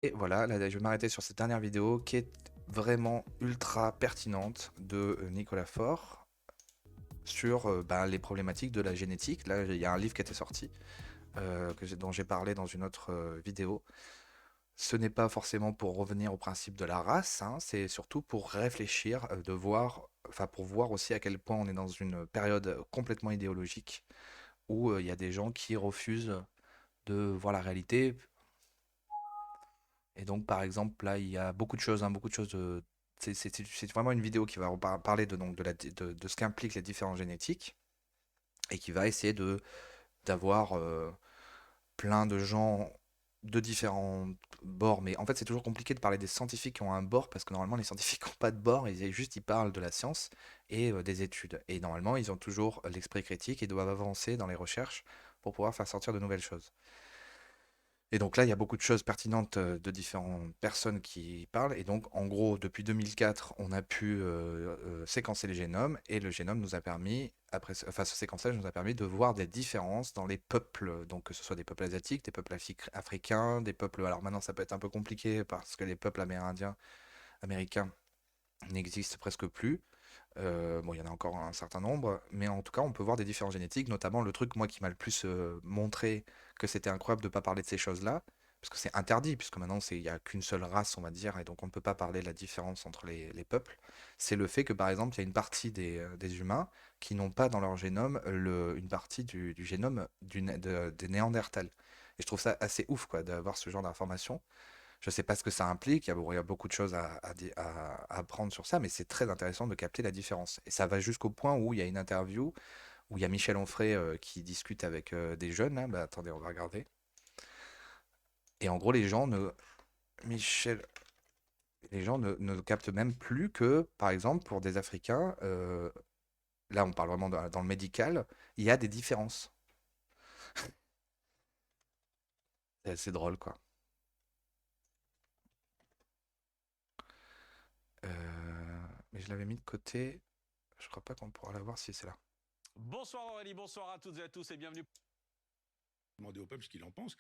Et voilà, là, je vais m'arrêter sur cette dernière vidéo qui est vraiment ultra pertinente de Nicolas Faure sur les problématiques de la génétique. Là, il y a un livre qui était sorti, dont j'ai parlé dans une autre vidéo. Ce n'est pas forcément pour revenir au principe de la race, hein, c'est surtout pour réfléchir, pour voir aussi à quel point on est dans une période complètement idéologique où il y a des gens qui refusent de voir la réalité. Et donc, par exemple, là, il y a beaucoup de choses, hein, beaucoup de choses. C'est vraiment une vidéo qui va parler de ce qu'impliquent les différences génétiques et qui va essayer d'avoir plein de gens de différents bords. Mais en fait, c'est toujours compliqué de parler des scientifiques qui ont un bord parce que normalement, les scientifiques n'ont pas de bord. Ils parlent de la science et des études. Et normalement, ils ont toujours l'esprit critique et doivent avancer dans les recherches pour pouvoir faire sortir de nouvelles choses. Et donc là, il y a beaucoup de choses pertinentes de différentes personnes qui parlent. Et donc, en gros, depuis 2004, on a pu séquencer les génomes. Et le génome nous a permis, ce séquençage nous a permis de voir des différences dans les peuples. Donc, que ce soit des peuples asiatiques, des peuples africains, des peuples. Alors maintenant, ça peut être un peu compliqué parce que les peuples américains n'existent presque plus. Bon, il y en a encore un certain nombre, mais en tout cas, on peut voir des différences génétiques, notamment le truc, moi, qui m'a le plus montré que c'était incroyable de ne pas parler de ces choses-là, parce que c'est interdit, puisque maintenant, il n'y a qu'une seule race, on va dire, et donc on ne peut pas parler de la différence entre les peuples. C'est le fait que, par exemple, il y a une partie des humains qui n'ont pas dans leur génome une partie du génome des Néandertals. Et je trouve ça assez ouf, quoi, d'avoir ce genre d'informations. Je sais pas ce que ça implique, il y a beaucoup de choses à apprendre sur ça, mais c'est très intéressant de capter la différence. Et ça va jusqu'au point où il y a une interview où il y a Michel Onfray qui discute avec des jeunes. Là. Bah, attendez, on va regarder. Et en gros, Michel, les gens ne captent même plus que, par exemple, pour des Africains, là on parle vraiment dans le médical, il y a des différences. C'est assez drôle, quoi. Mais je l'avais mis de côté. Je crois pas qu'on pourra la voir si c'est là. Bonsoir Aurélie, bonsoir à toutes et à tous et bienvenue. Demander au peuple ce qu'il en pense.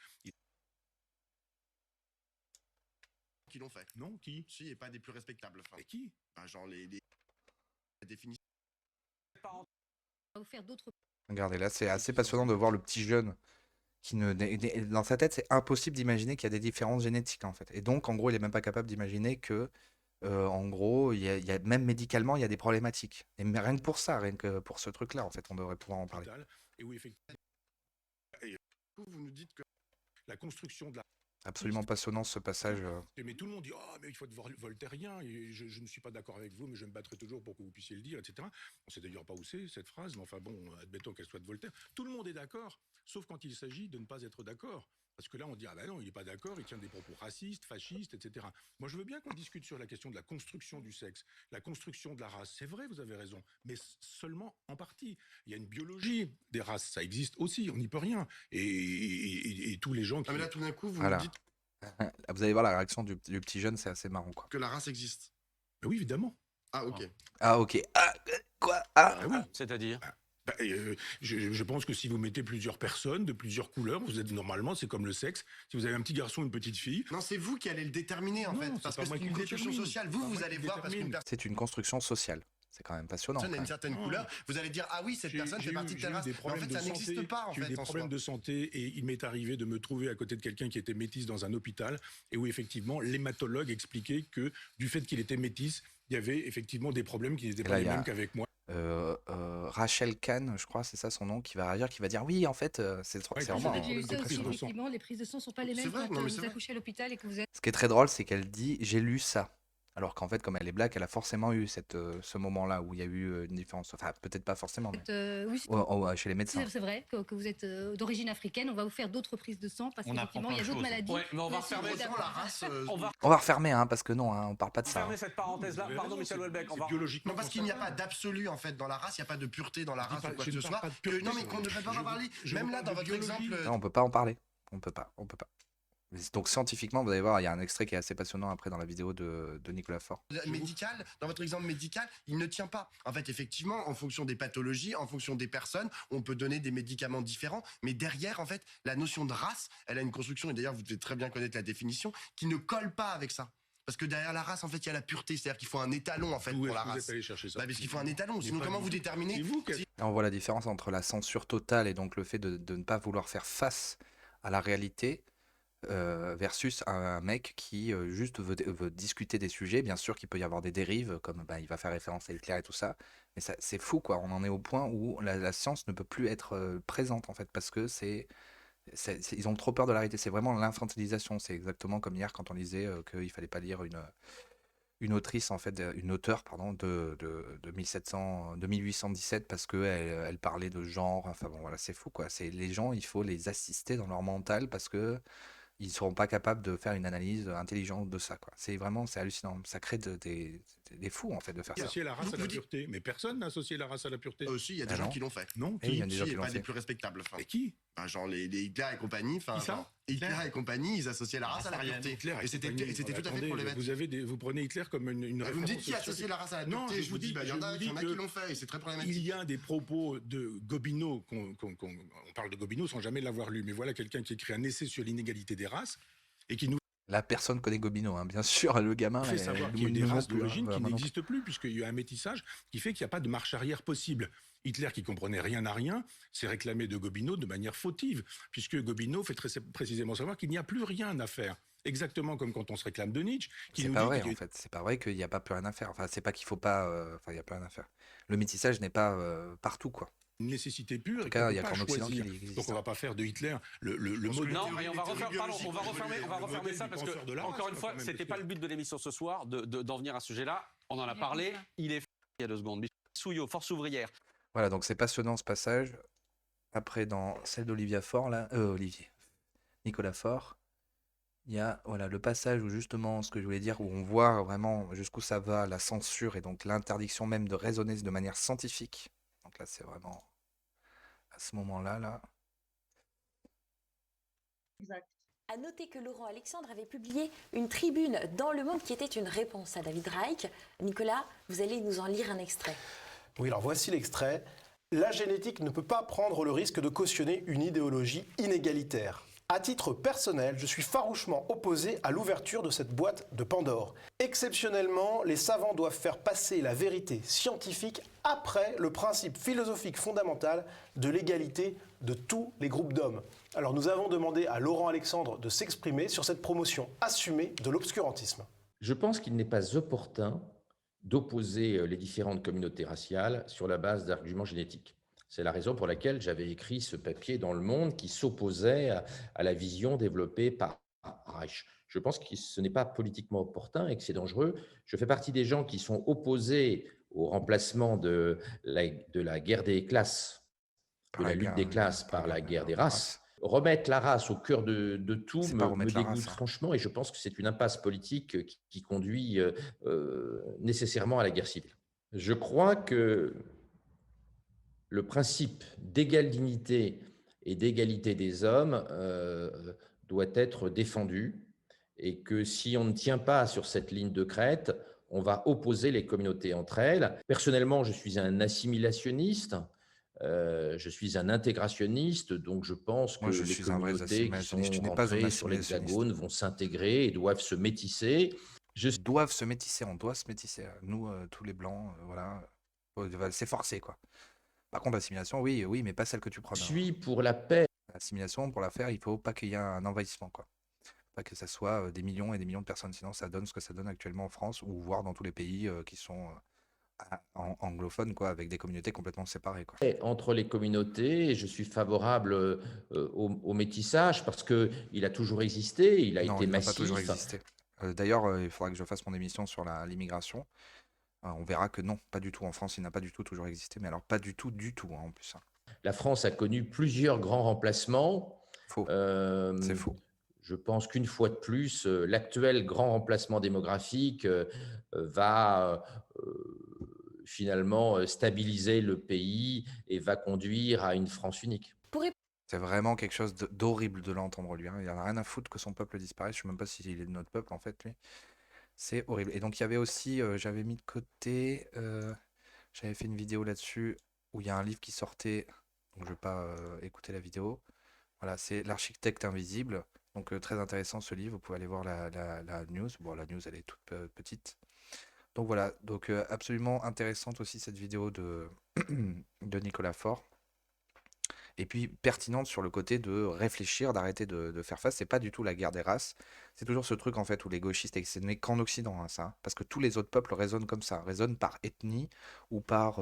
Qui l'ont fait. Non, qui? Si, et pas des plus respectables. Enfin, Et qui? genre la définition. On va vous faire d'autres. Regardez, là, c'est assez passionnant de voir le petit jeune dans sa tête, c'est impossible d'imaginer qu'il y a des différences génétiques, en fait. Et donc, en gros, il est même pas capable d'imaginer que, en gros, même médicalement, il y a des problématiques. Et mais rien que pour ça, rien que pour ce truc-là, en fait, on devrait pouvoir en parler. Et où effectivement, Vous nous dites que la construction de la... Absolument passionnant ce passage. Mais tout le monde dit « Ah, mais il faut être voltairien, et je ne suis pas d'accord avec vous, mais je me battrai toujours pour que vous puissiez le dire, etc. » On sait d'ailleurs pas où c'est, cette phrase, mais enfin bon, admettons qu'elle soit de Voltaire. Tout le monde est d'accord, sauf quand il s'agit de ne pas être d'accord. Parce que là, on dit « Ah ben non, il n'est pas d'accord, il tient des propos racistes, fascistes, etc. » Moi, je veux bien qu'on discute sur la question de la construction du sexe, la construction de la race. C'est vrai, vous avez raison, mais seulement en partie. Il y a une biologie des races, ça existe aussi, on n'y peut rien. Et tous les gens qui... Ah, mais là, tout d'un coup, vous Voilà. nous dites Vous allez voir la réaction du petit jeune, c'est assez marrant, quoi. que la race existe. Ben oui, évidemment. Ah, ok. Ah, ok. Ah, quoi? Ah, oui. C'est-à-dire Je pense que si vous mettez plusieurs personnes de plusieurs couleurs, vous êtes normalement, c'est comme le sexe. Si vous avez un petit garçon, une petite fille. Non, c'est vous qui allez le déterminer, en Non, fait. c'est Parce pas que moi c'est qui une le construction détermine. sociale. C'est pas Vous moi allez qui voir le parce qu'une détermine. c'est une construction sociale. C'est quand même passionnant. personne a quand une même. certaine Non. couleur. Vous allez dire, ah oui, cette personne fait partie de telle race. Des Mais en problèmes fait, de ça santé. n'existe pas, en J'ai eu fait, des en problèmes soi. de santé et il m'est arrivé de me trouver à côté de quelqu'un qui était métis dans un hôpital et où effectivement l'hématologue expliquait que du fait qu'il était métis, il y avait effectivement des problèmes qui n'étaient Et pas là, les il y a mêmes qu'avec moi. Rachel Kahn, je crois, c'est ça son nom, qui va réagir, qui va dire oui, en fait, c'est Ouais, vraiment. j'ai J'ai eu ça de aussi, prise de sang. effectivement. Les prises de sang sont pas les C'est mêmes vrai, quand non, mais c'est vous vrai. accouchez à l'hôpital et que vous êtes. Ce qui est très drôle, c'est qu'elle dit j'ai lu ça. Alors qu'en fait, comme elle est black, elle a forcément eu ce moment-là où il y a eu une différence. Enfin, peut-être pas forcément, mais Oui, chez les médecins. c'est vrai que vous êtes d'origine africaine. On va vous faire d'autres prises de sang parce On qu'effectivement, apprend il y a plein de d'autres choses. maladies. Ouais, mais on va Vous essayez refermer Heureusement, d'avoir- la race. On va refermer, hein, parce que non, hein, on parle pas de ça. fermer Hein. cette parenthèse-là. Vous avez Pardon, raison, Michel c'est- Houellebecq. c'est biologiquement Non, parce qu'il n'y a pas constatable. d'absolu, en fait, dans la race. Il n'y a pas de pureté dans la Je dis race pas- ou quoi je que ce ne parle soit. pas de pureté. Non, mais qu'on ne peut pas Je- parler. je Même vous là, parle dans de votre biologie. exemple. Non, on peut pas en parler. On peut pas. Donc scientifiquement, vous allez voir, il y a un extrait qui est assez passionnant après dans la vidéo de Nicolas Faure. Médical, dans votre exemple médical, il ne tient pas. En fait, effectivement, en fonction des pathologies, en fonction des personnes, on peut donner des médicaments différents. Mais derrière, en fait, la notion de race, elle a une construction, et d'ailleurs, vous devez très bien connaître la définition, qui ne colle pas avec ça. Parce que derrière la race, en fait, il y a la pureté. C'est-à-dire qu'il faut un étalon, en fait, Où pour est-ce la que vous race. êtes allé chercher ça? Parce qu'il faut un étalon. Mais Sinon, pas comment du vous tout. déterminez C'est vous qui êtes- Là, on voit la différence entre la censure totale et donc le fait de ne pas vouloir faire face à la réalité versus un mec qui juste veut discuter des sujets. Bien sûr qu'il peut y avoir des dérives, comme il va faire référence à Hitler et tout ça, mais c'est fou, quoi. On en est au point où la science ne peut plus être présente, en fait, parce que ils ont trop peur de la réalité. C'est vraiment l'infantilisation. C'est exactement comme hier quand on disait qu'il fallait pas lire une autrice, en fait, une auteure, pardon, de 1817 parce qu'elle parlait de genre. Enfin bon, voilà, c'est fou, quoi. Les gens, il faut les assister dans leur mental parce que ils seront pas capables de faire une analyse intelligente de ça, quoi. C'est hallucinant. Ça crée des fous, en fait, de faire ça. Associer la race à la pureté. Mais personne n'a associé la race à la pureté. Aussi, il y a des Ah gens non. qui l'ont fait. Non, Eh oui, il y qui a des gens Si, qui et l'ont pas des fait. plus respectables. Enfin, Et qui genre les Hitler et compagnie. Enfin, Qui ça genre, Hitler et compagnie, ils associaient la race à la pureté. Hitler Et c'était compagnie. tout à fait Attendez, problématique. vous prenez Hitler comme une Vous me dites référence qui associe la race à la Non, pureté, je je vous dis, il y en a qui que l'ont fait et c'est très il problématique. y a des propos de Gobineau, on parle de Gobineau sans jamais l'avoir lu, mais voilà quelqu'un qui écrit un essai sur l'inégalité des races et qui nous La personne connaît Gobineau, hein. Bien sûr, le gamin. fait savoir qu'il y a des nous non races plus, hein. d'origine qui Moi non plus. n'existent plus, puisqu'il y a un métissage qui fait qu'il n'y a pas de marche arrière possible. Hitler, qui comprenait rien à rien, s'est réclamé de Gobineau de manière fautive, puisque Gobineau fait très précisément savoir qu'il n'y a plus rien à faire. Exactement comme quand on se réclame de Nietzsche, qui C'est nous pas dit vrai, qu'il y en a fait. C'est pas vrai qu'il n'y a pas plus rien à faire. Enfin, c'est pas qu'il faut pas. Enfin, il n'y a plus rien à faire. Le métissage n'est pas partout, quoi. une nécessité pure En et tout cas, qu'on il ne y peut a pas qu'en Occident choisir. qu'il existe. Donc on va pas faire de Hitler le modèle. Non, théories- mais on va les théories refaire, pardon, on va biologiques, refermer, on va le refermer modèle ça du parce penseur de que, la race, encore une quand fois, même, c'était parce pas que- le but de l'émission ce soir d'en venir à ce sujet-là. On en a parlé. Il est il y a 2 secondes. Michel Souillot, Force ouvrière. Voilà, donc c'est passionnant ce passage. Après, dans celle d'Olivia Faure, là, Nicolas Faure, il y a voilà, le passage où justement, ce que je voulais dire, où on voit vraiment jusqu'où ça va, la censure et donc l'interdiction même de raisonner de manière scientifique. Donc là, c'est vraiment à ce moment-là, là. À noter que Laurent Alexandre avait publié une tribune dans Le Monde qui était une réponse à David Reich. Nicolas, vous allez nous en lire un extrait. Oui, alors voici l'extrait. La génétique ne peut pas prendre le risque de cautionner une idéologie inégalitaire. À titre personnel, je suis farouchement opposé à l'ouverture de cette boîte de Pandore. Exceptionnellement, les savants doivent faire passer la vérité scientifique après le principe philosophique fondamental de l'égalité de tous les groupes d'hommes. Alors nous avons demandé à Laurent Alexandre de s'exprimer sur cette promotion assumée de l'obscurantisme. Je pense qu'il n'est pas opportun d'opposer les différentes communautés raciales sur la base d'arguments génétiques. C'est la raison pour laquelle j'avais écrit ce papier dans Le Monde qui s'opposait à la vision développée par Reich. Je pense que ce n'est pas politiquement opportun et que c'est dangereux. Je fais partie des gens qui sont opposés au remplacement de la guerre des classes, de la lutte des classes par la guerre des races. Remettre la race au cœur de tout C'est pas me remettre la dégoûte race, hein. franchement et je pense que c'est une impasse politique qui conduit nécessairement à la guerre civile. Je crois que le principe d'égale dignité et d'égalité des hommes doit être défendu et que si on ne tient pas sur cette ligne de crête, on va opposer les communautés entre elles. Personnellement, je suis un assimilationniste, je suis un intégrationniste, donc je pense que Moi, je les suis un vrai communautés qui sont assimilationniste. Tu n'es pas un rentrées sur assimilationniste. l'Hexagone vont s'intégrer et doivent se métisser. Je Doivent se métisser, on doit se métisser. Nous, tous les blancs, voilà, faut s'efforcer, quoi. Par contre, l'assimilation, oui, oui, mais pas celle que tu prends. suis pour la paix. L'assimilation, pour la faire, il faut pas qu'il y ait un envahissement, quoi. Pas que ça soit des millions et des millions de personnes, sinon ça donne ce que ça donne actuellement en France, ou voire dans tous les pays qui sont anglophones, quoi, avec des communautés complètement séparées, quoi. Entre les communautés, je suis favorable au métissage parce qu'il a toujours existé, il a Non, été il n'a pas toujours massif. existé. D'ailleurs, il faudra que je fasse mon émission sur l'immigration. On verra que non, pas du tout. En France, il n'a pas du tout toujours existé, mais alors pas du tout, hein, en plus, hein. La France a connu plusieurs grands remplacements. Faux. C'est faux. Je pense qu'une fois de plus, l'actuel grand remplacement démographique va finalement stabiliser le pays et va conduire à une France unique. C'est vraiment quelque chose d'horrible de l'entendre lui, hein. Il en a rien à foutre que son peuple disparaisse. Je sais même pas s'il est de notre peuple en fait lui. C'est horrible. Et donc il y avait aussi, j'avais mis de côté, j'avais fait une vidéo là-dessus où il y a un livre qui sortait. Donc je vais pas écouter la vidéo. Voilà, c'est L'architecte invisible. Donc très intéressant ce livre. Vous pouvez aller voir la news. Bon, la news elle est toute petite. Donc voilà, donc absolument intéressante aussi cette vidéo de, de Nicolas Faure. Et puis pertinente sur le côté de réfléchir, d'arrêter de faire face. C'est pas du tout la guerre des races. C'est toujours ce truc en fait où les gauchistes, et c'est né qu'en Occident, hein, ça, hein, parce que tous les autres peuples raisonnent comme ça, raisonnent par ethnie ou par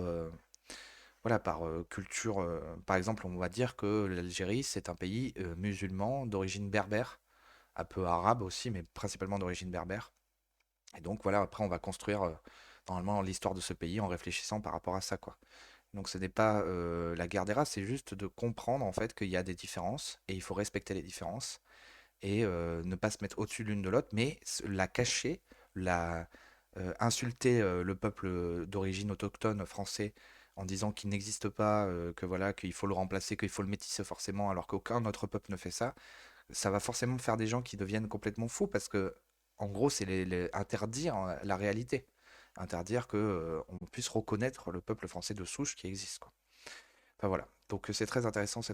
voilà, par culture. Par exemple, on va dire que l'Algérie c'est un pays musulman d'origine berbère, un peu arabe aussi, mais principalement d'origine berbère. Et donc voilà, après on va construire normalement l'histoire de ce pays en réfléchissant par rapport à ça, quoi. Donc ce n'est pas la guerre des races, c'est juste de comprendre en fait qu'il y a des différences et il faut respecter les différences et ne pas se mettre au-dessus l'une de l'autre, mais la cacher, insulter le peuple d'origine autochtone français en disant qu'il n'existe pas, que voilà, qu'il faut le remplacer, qu'il faut le métisser forcément, alors qu'aucun autre peuple ne fait ça, ça va forcément faire des gens qui deviennent complètement fous parce que, en gros, c'est interdire la réalité. Interdire que on puisse reconnaître le peuple français de souche qui existe, quoi. Enfin voilà. Donc c'est très intéressant cette